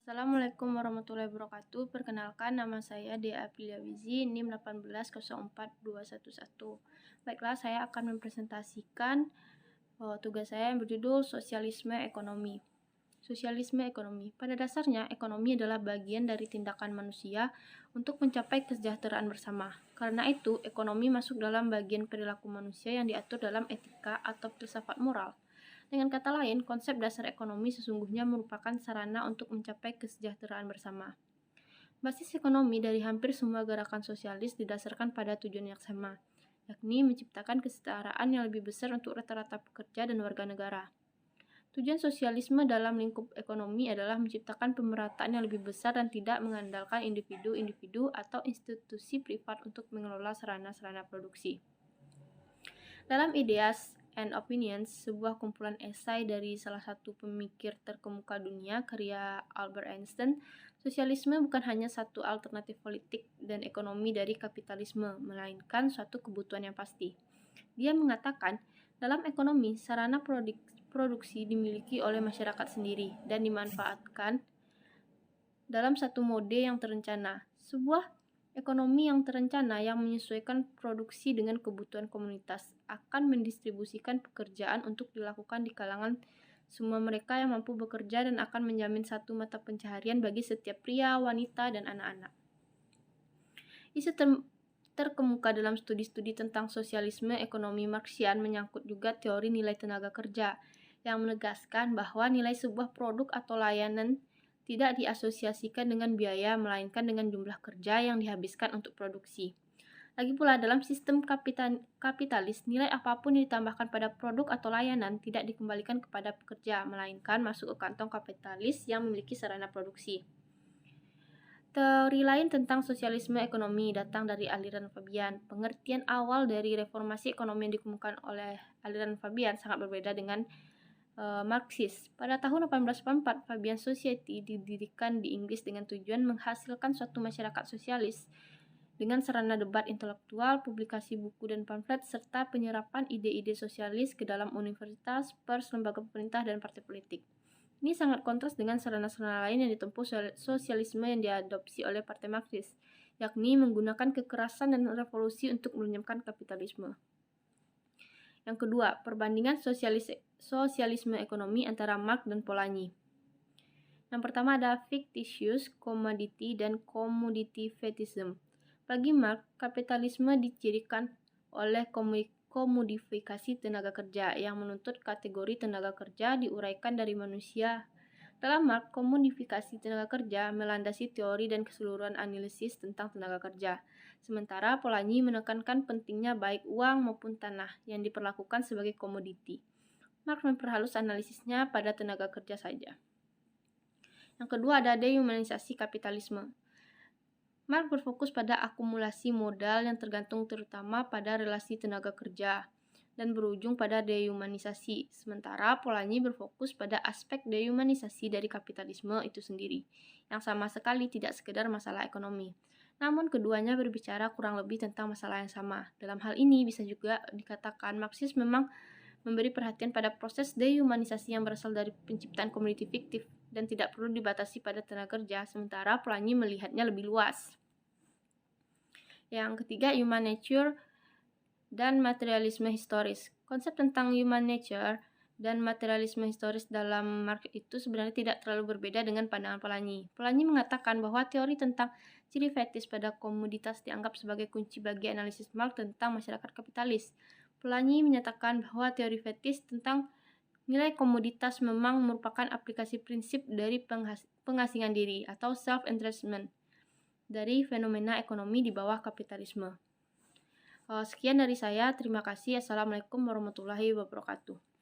Assalamualaikum warahmatullahi wabarakatuh. Perkenalkan, nama saya Dea Aprilia Wizi, NIM 1804211. Baiklah, saya akan mempresentasikan tugas saya yang berjudul Sosialisme Ekonomi. Sosialisme ekonomi. Pada dasarnya, ekonomi adalah bagian dari tindakan manusia untuk mencapai kesejahteraan bersama. Karena itu, ekonomi masuk dalam bagian perilaku manusia yang diatur dalam etika atau filsafat moral. Dengan kata lain, konsep dasar ekonomi sesungguhnya merupakan sarana untuk mencapai kesejahteraan bersama. Basis ekonomi dari hampir semua gerakan sosialis didasarkan pada tujuan yang sama, yakni menciptakan kesetaraan yang lebih besar untuk rata-rata pekerja dan warga negara. Tujuan sosialisme dalam lingkup ekonomi adalah menciptakan pemerataan yang lebih besar dan tidak mengandalkan individu-individu atau institusi privat untuk mengelola sarana-sarana produksi. Dalam Ideas and Opinions, sebuah kumpulan esai dari salah satu pemikir terkemuka dunia, karya Albert Einstein, sosialisme bukan hanya satu alternatif politik dan ekonomi dari kapitalisme, melainkan suatu kebutuhan yang pasti. Dia mengatakan, dalam ekonomi, sarana produksi dimiliki oleh masyarakat sendiri dan dimanfaatkan dalam satu mode yang terencana. Sebuah ekonomi yang terencana yang menyesuaikan produksi dengan kebutuhan komunitas akan mendistribusikan pekerjaan untuk dilakukan di kalangan semua mereka yang mampu bekerja dan akan menjamin satu mata pencaharian bagi setiap pria, wanita, dan anak-anak. Isu terkemuka dalam studi-studi tentang sosialisme ekonomi Marxian menyangkut juga teori nilai tenaga kerja yang menegaskan bahwa nilai sebuah produk atau layanan tidak diasosiasikan dengan biaya, melainkan dengan jumlah kerja yang dihabiskan untuk produksi. Lagi pula, dalam sistem kapitalis, nilai apapun yang ditambahkan pada produk atau layanan tidak dikembalikan kepada pekerja, melainkan masuk ke kantong kapitalis yang memiliki sarana produksi. Teori lain tentang sosialisme ekonomi datang dari aliran Fabian. Pengertian awal dari reformasi ekonomi yang dikemukakan oleh aliran Fabian sangat berbeda dengan Marxis. Pada tahun 1844, Fabian Society didirikan di Inggris dengan tujuan menghasilkan suatu masyarakat sosialis dengan sarana debat intelektual, publikasi buku dan pamflet, serta penyerapan ide-ide sosialis ke dalam universitas, pers, lembaga pemerintah, dan partai politik. Ini sangat kontras dengan sarana-sarana lain yang ditempuh sosialisme yang diadopsi oleh partai Marxis, yakni menggunakan kekerasan dan revolusi untuk melenyapkan kapitalisme. Yang kedua, perbandingan sosialisme ekonomi antara Marx dan Polanyi. Yang pertama ada fictitious commodity dan commodity fetishism. Bagi Marx, kapitalisme dicirikan oleh komodifikasi tenaga kerja yang menuntut kategori tenaga kerja diuraikan dari manusia. Dalam Marx, komodifikasi tenaga kerja melandasi teori dan keseluruhan analisis tentang tenaga kerja. Sementara Polanyi menekankan pentingnya baik uang maupun tanah yang diperlakukan sebagai komoditi. Marx memperhalus analisisnya pada tenaga kerja saja. Yang kedua ada dehumanisasi kapitalisme. Marx berfokus pada akumulasi modal yang tergantung terutama pada relasi tenaga kerja dan berujung pada dehumanisasi. Sementara Polanyi berfokus pada aspek dehumanisasi dari kapitalisme itu sendiri, yang sama sekali tidak sekedar masalah ekonomi. Namun keduanya berbicara kurang lebih tentang masalah yang sama. Dalam hal ini bisa juga dikatakan Marxis memang memberi perhatian pada proses dehumanisasi yang berasal dari penciptaan komoditi fiktif dan tidak perlu dibatasi pada tenaga kerja, sementara Polanyi melihatnya lebih luas. Yang ketiga, human nature dan materialisme historis. Konsep tentang human nature dan materialisme historis dalam Marx itu sebenarnya tidak terlalu berbeda dengan pandangan Polanyi. Polanyi mengatakan bahwa teori tentang ciri fetis pada komoditas dianggap sebagai kunci bagi analisis Marx tentang masyarakat kapitalis. Polanyi menyatakan bahwa teori fetis tentang nilai komoditas memang merupakan aplikasi prinsip dari pengasingan diri atau self-interestment dari fenomena ekonomi di bawah kapitalisme. Sekian dari saya, terima kasih. Assalamualaikum warahmatullahi wabarakatuh.